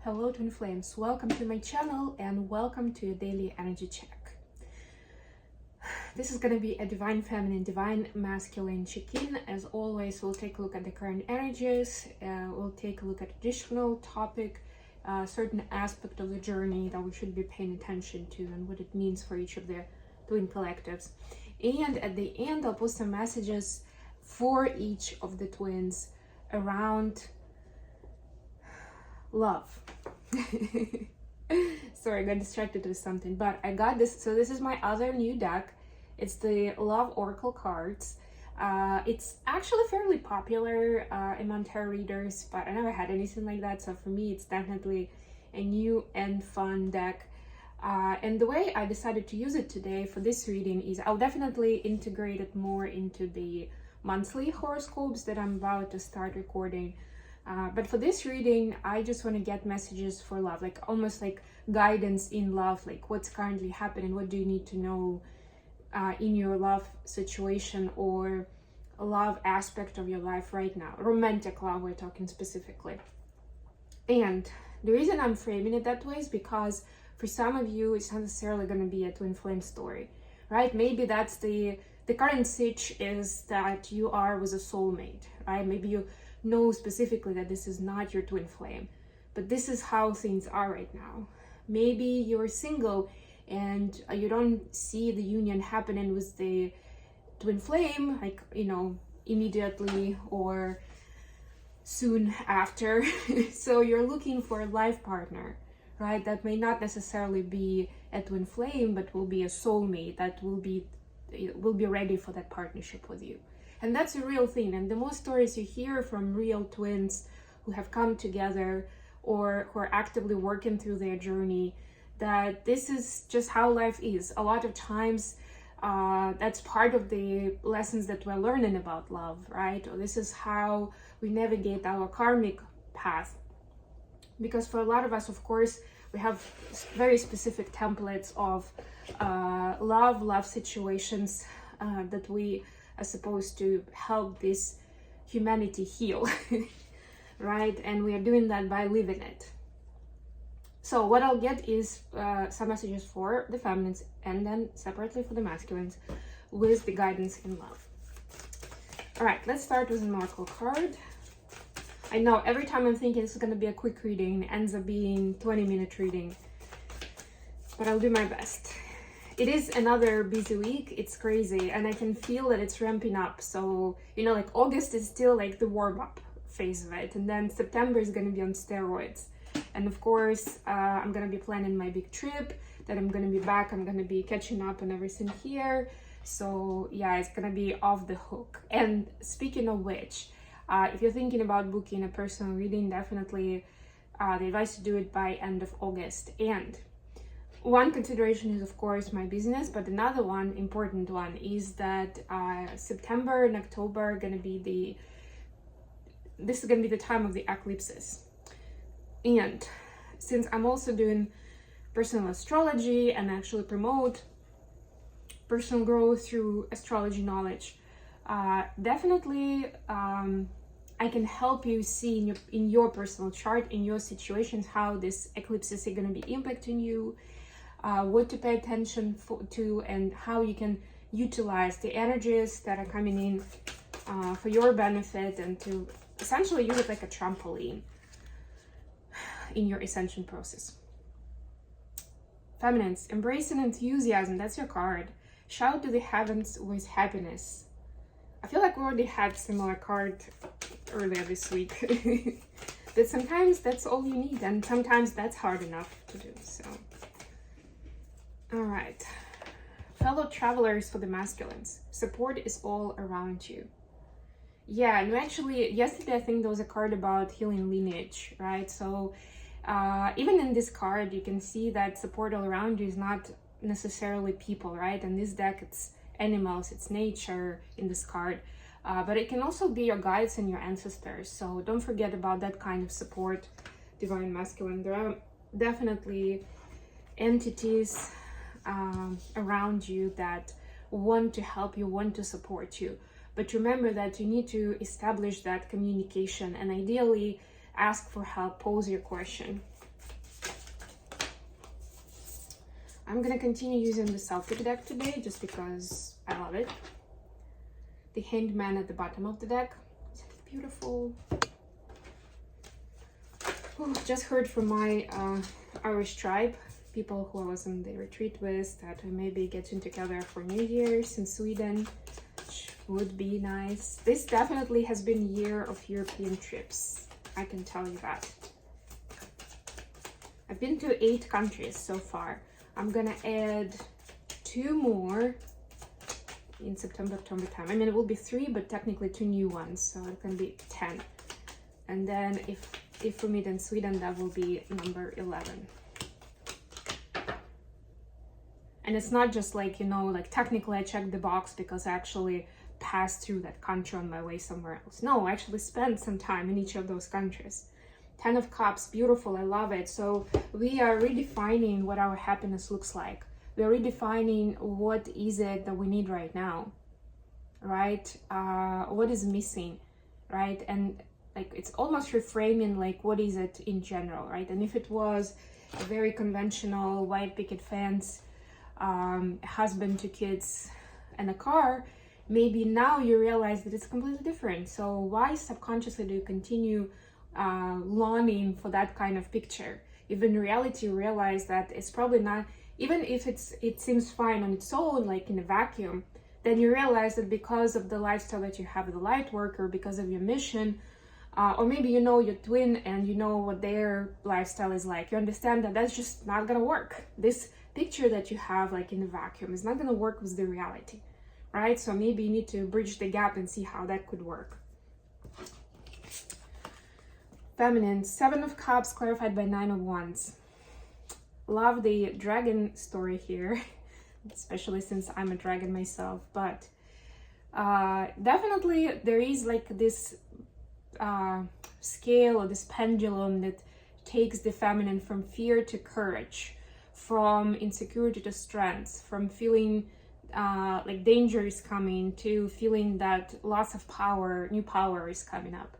Hello twin flames, welcome to my channel and welcome to a daily energy check. This is going to be a divine feminine, divine masculine check-in. As always, we'll take a look at the current energies, we'll take a look at additional topic, certain aspect of the journey that we should be paying attention to and what it means for each of the twin collectives. And at the end, I'll post some messages for each of the twins around love. Sorry, I got distracted with something, but I got this. So this is my other new deck. It's the Love Oracle cards. It's actually fairly popular among tarot readers, but I never had anything like that. So for me, it's definitely a new and fun deck. And the way I decided to use it today for this reading is I'll definitely integrate it more into the monthly horoscopes that I'm about to start recording. But for this reading, I just want to get messages for love, like almost like guidance in love, like what's currently happening, what do you need to know in your love situation or love aspect of your life right now. Romantic love, we're talking specifically. And the reason I'm framing it that way is because for some of you, it's not necessarily going to be a twin flame story, right? Maybe that's the current sitch is that you are with a soulmate, right? Maybe you know specifically that this is not your twin flame, but this is how things are right now. Maybe you're single and you don't see the union happening with the twin flame, like, you know, immediately or soon after. So you're looking for a life partner, right? That may not necessarily be a twin flame, but will be a soulmate that will be ready for that partnership with you. And that's a real thing. And the more stories you hear from real twins who have come together or who are actively working through their journey, that this is just how life is. A lot of times, that's part of the lessons that we're learning about love, right? Or this is how we navigate our karmic path. Because for a lot of us, of course, we have very specific templates of love situations that we are supposed to help this humanity heal, right? And we are doing that by living it. So what I'll get is some messages for the feminines and then separately for the masculines with the guidance in love. All right, let's start with an oracle card. I know every time I'm thinking this is going to be a quick reading, it ends up being 20-minute reading, but I'll do my best. It is another busy week. It's crazy, and I can feel that it's ramping up. So, you know, like August is still like the warm-up phase of it, and then September is going to be on steroids. And of course, I'm going to be planning my big trip, that I'm going to be back. I'm going to be catching up on everything here. So yeah, it's going to be off the hook. And speaking of which, if you're thinking about booking a personal reading, definitely the advice to do it by end of August. And one consideration is, of course, my business, but another one, important one, is that September and October are going to be this is going to be the time of the eclipses. And since I'm also doing personal astrology and actually promote personal growth through astrology knowledge, definitely I can help you see in your personal chart, in your situations, how these eclipses are going to be impacting you, what to pay attention to, and how you can utilize the energies that are coming in for your benefit and to essentially use it like a trampoline in your ascension process. Feminines, embracing enthusiasm, that's your card. Shout to the heavens with happiness. I feel like we already had similar card earlier this week. But sometimes that's all you need, and sometimes that's hard enough to do. So, all right. Fellow travelers for the masculines. Support is all around you. Yeah, and actually, yesterday I think there was a card about healing lineage, right? So even in this card, you can see that support all around you is not necessarily people, right? In this deck, it's animals, it's nature in this card. But it can also be your guides and your ancestors. So don't forget about that kind of support, divine masculine. There are definitely entities around you that want to help you, want to support you. But remember that you need to establish that communication and ideally ask for help, pose your question. I'm gonna continue using the Celtic deck today just because I love it. The Hanged Man at the bottom of the deck. Isn't it beautiful? Oh, just heard from my Irish tribe, people who I was on the retreat with, that we may be getting together for New Year's in Sweden, which would be nice. This definitely has been a year of European trips, I can tell you that. I've been to 8 countries so far. I'm gonna add 2 more in September, October time. I mean, it will be 3, but technically 2 new ones, so it can be 10. And then if we meet in Sweden, that will be number 11. And it's not just like, you know, like technically I checked the box because I actually passed through that country on my way somewhere else. No, I actually spent some time in each of those countries. 10 of Cups, beautiful, I love it. So we are redefining what our happiness looks like. We are redefining what is it that we need right now, right? What is missing, right? And like it's almost reframing like what is it in general, right? And if it was a very conventional white picket fence, husband, 2 kids, and a car, maybe now you realize that it's completely different. So why subconsciously do you continue longing for that kind of picture? If in reality you realize that it's probably not, even if it seems fine on its own, like in a vacuum, then you realize that because of the lifestyle that you have as a light worker, because of your mission, or maybe you know your twin and you know what their lifestyle is like, you understand that that's just not gonna work. This picture that you have like in a vacuum is not gonna work with the reality, right? So maybe you need to bridge the gap and see how that could work. Feminine, 7 of Cups clarified by 9 of Wands. Love the dragon story here, especially since I'm a dragon myself, but definitely there is like this scale or this pendulum that takes the feminine from fear to courage, from insecurity to strength, from feeling like danger is coming to feeling that lots of power, new power is coming up.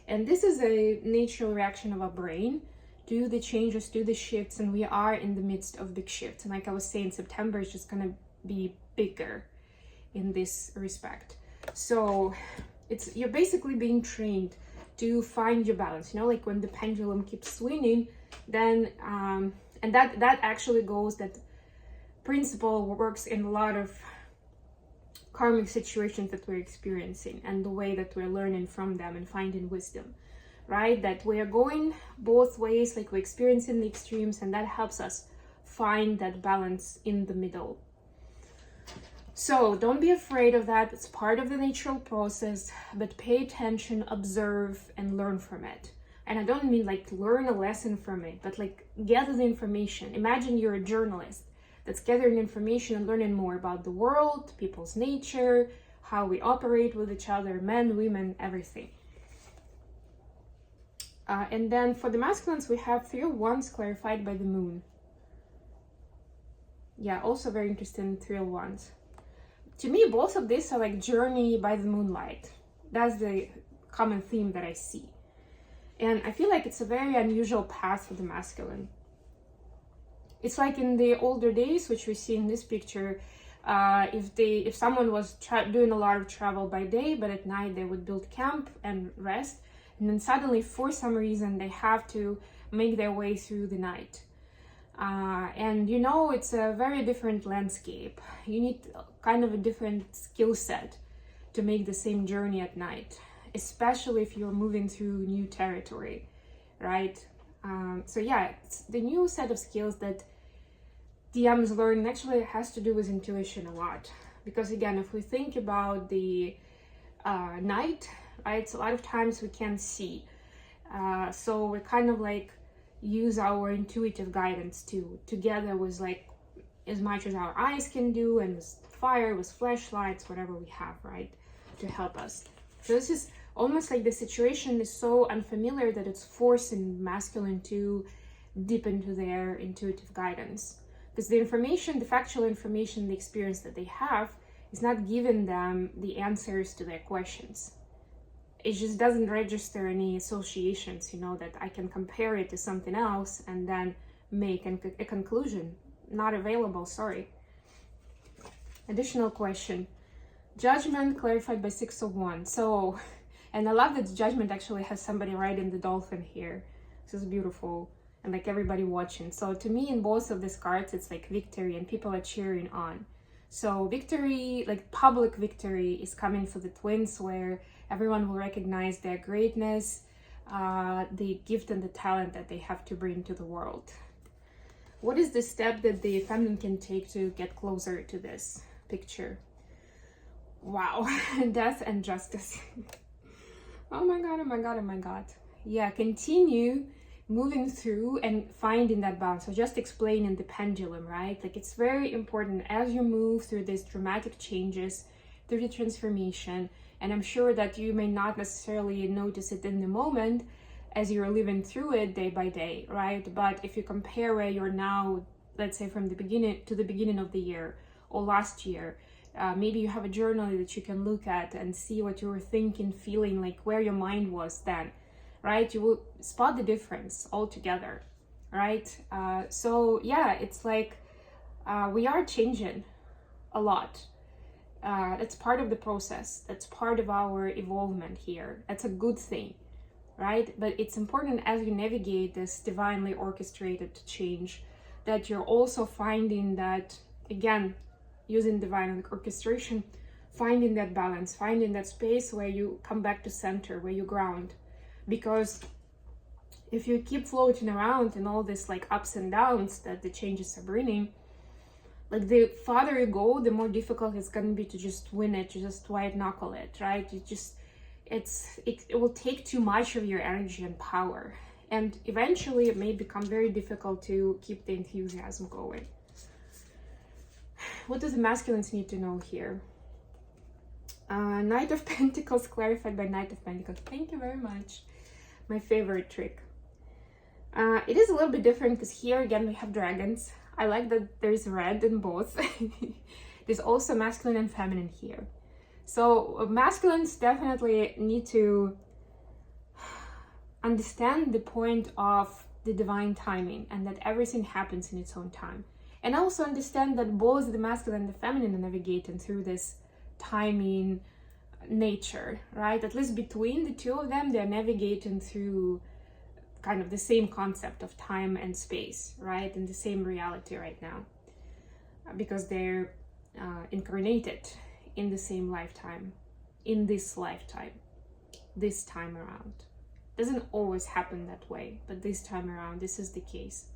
And this is a natural reaction of our brain to the changes, to the shifts, and we are in the midst of big shifts. And like I was saying, September is just gonna be bigger in this respect. So you're basically being trained to find your balance, you know, like when the pendulum keeps swinging, then and that actually goes, that principle works in a lot of karmic situations that we're experiencing and the way that we're learning from them and finding wisdom, right? That we are going both ways, like we're experiencing the extremes, and that helps us find that balance in the middle. So don't be afraid of that. It's part of the natural process, but pay attention, observe, and learn from it. And I don't mean like learn a lesson from it, but like gather the information. Imagine you're a journalist that's gathering information and learning more about the world, people's nature, how we operate with each other, men, women, everything. And then for the masculines, we have 3 of Wands clarified by the moon. Yeah, also very interesting, 3 of Wands. To me, both of these are like journey by the moonlight. That's the common theme that I see. And I feel like it's a very unusual path for the masculine. It's like in the older days, which we see in this picture, if someone was doing a lot of travel by day, but at night they would build camp and rest, and then suddenly for some reason they have to make their way through the night. And you know, it's a very different landscape. You need kind of a different skill set to make the same journey at night, especially if you're moving through new territory, right? So yeah, it's the new set of skills that DM is learning actually has to do with intuition a lot. Because again, if we think about the night, right, so a lot of times we can't see. So we kind of like use our intuitive guidance together with like as much as our eyes can do, and with fire, with flashlights, whatever we have, right, to help us. So this is almost like the situation is so unfamiliar that it's forcing masculine to dip into their intuitive guidance. Because the information, the factual information, the experience that they have is not giving them the answers to their questions. It just doesn't register any associations, you know, that I can compare it to something else and then make a conclusion. not available, sorry. Additional question. Judgment clarified by 6 of Wands. So, and I love that the Judgment actually has somebody riding the dolphin here. This is beautiful. And like everybody watching. So to me, in both of these cards, it's like victory and people are cheering on. So victory, like public victory, is coming for the twins, where everyone will recognize their greatness, the gift and the talent that they have to bring to the world. What is the step that the feminine can take to get closer to this picture? Wow. Death and justice. Oh my god, oh my god, oh my god. Yeah, continue moving through and finding that balance. So just explaining the pendulum, right? Like it's very important as you move through these dramatic changes, through the transformation, and I'm sure that you may not necessarily notice it in the moment as you're living through it day by day, right? But if you compare where you're now, let's say from the beginning to the beginning of the year or last year, maybe you have a journal that you can look at and see what you were thinking, feeling, like where your mind was then, right? You will spot the difference altogether, right? So yeah, it's like we are changing a lot. That's part of the process. That's part of our evolvement here. That's a good thing, right? But it's important as you navigate this divinely orchestrated change that you're also finding that, again, using divine orchestration, finding that balance, finding that space where you come back to center, where you ground. Because if you keep floating around in all this like ups and downs that the changes are bringing, like the farther you go, the more difficult it's going to be to just win it, to just white knuckle it, right? It will take too much of your energy and power, and eventually it may become very difficult to keep the enthusiasm going. What do the masculines need to know here? Knight of Pentacles clarified by Knight of Pentacles. Thank you very much. My favorite trick. It is a little bit different because here again we have dragons. I like that there's red in both. There's also masculine and feminine here. So masculines definitely need to understand the point of the divine timing and that everything happens in its own time. And also understand that both the masculine and the feminine are navigating through this timing nature, right? At least between the two of them, they're navigating through kind of the same concept of time and space, right? In the same reality right now, because they're incarnated in the same lifetime, in this lifetime, this time around. Doesn't always happen that way, but this time around, this is the case.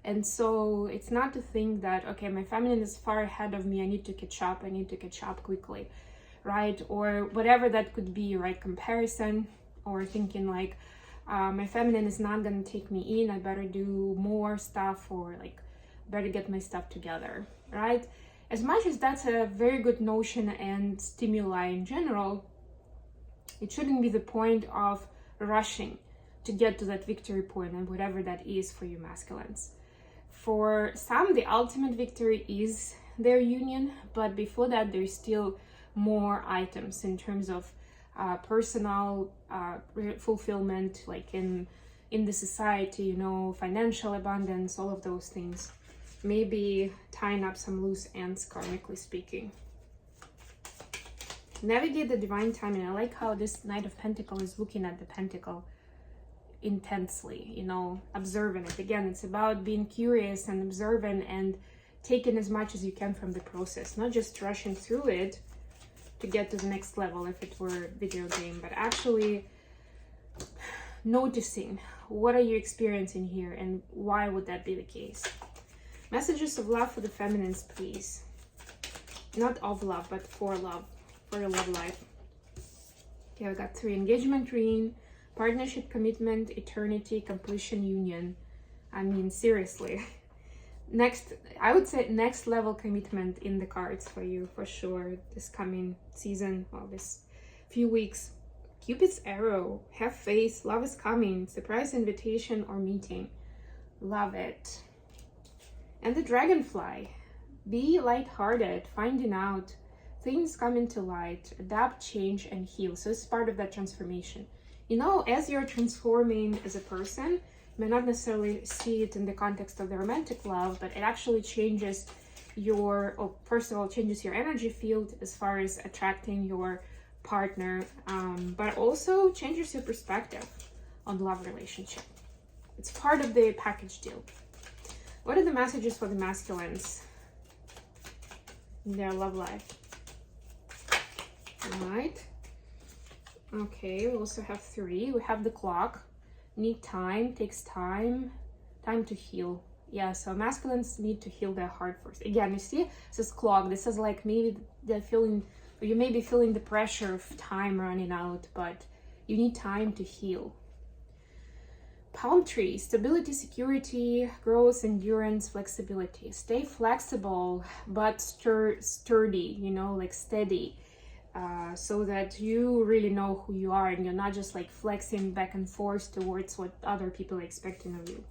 And so it's not to think that, okay, my feminine is far ahead of me, I need to catch up quickly, right? Or whatever that could be, right? Comparison, or thinking like, my feminine is not gonna take me in, I better do more stuff, or like, better get my stuff together, right? As much as that's a very good notion and stimuli in general, it shouldn't be the point of rushing to get to that victory point, and whatever that is for you masculines. For some, the ultimate victory is their union, but before that, there's still more items in terms of personal fulfillment, like in the society, you know, financial abundance, all of those things. Maybe tying up some loose ends, karmically speaking. Navigate the divine timing. I like how this Knight of Pentacles is looking at the pentacle intensely, you know, observing it. Again, it's about being curious and observing and taking as much as you can from the process, not just rushing through it to get to the next level if it were a video game, but actually noticing what are you experiencing here and why would that be the case. Messages of love for the feminines, please. Not of love, but for love, for your love life. Okay, I got 3: engagement ring, partnership, commitment, eternity, completion, union. I mean, seriously. Next, I would say next level commitment in the cards for you, for sure, this coming season, well, this few weeks. Cupid's arrow, have faith, love is coming, surprise invitation or meeting. Love it. And the dragonfly, be lighthearted, finding out, things come into light, adapt, change, and heal. So it's part of that transformation. You know, as you're transforming as a person, may not necessarily see it in the context of the romantic love, but it actually changes your, or first of all, changes your energy field as far as attracting your partner, but also changes your perspective on love relationship. It's part of the package deal. What are the messages for the masculines in their love life? All right. Okay, we also have 3. We have the clock. Need time, takes time to heal. Yeah, so masculines need to heal their heart first. Again, you see, this is clock. This is like maybe they're feeling, or you may be feeling the pressure of time running out, but you need time to heal. Palm tree, stability, security, growth, endurance, flexibility. Stay flexible, but sturdy, you know, like steady, so that you really know who you are and you're not just like flexing back and forth towards what other people are expecting of you.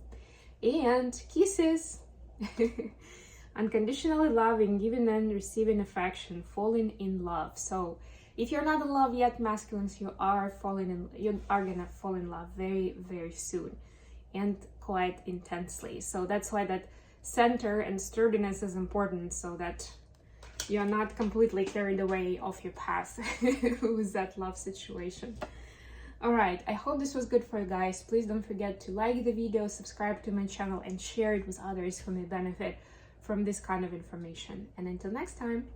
And kisses. Unconditionally loving, giving and receiving affection, falling in love. So if you're not in love yet, masculines, you are gonna fall in love very, very soon, and quite intensely. So that's why that center and sturdiness is important, so that you're not completely carried away off your path with that love situation. All right, I hope this was good for you guys. Please don't forget to like the video, subscribe to my channel, and share it with others who may benefit from this kind of information. And until next time.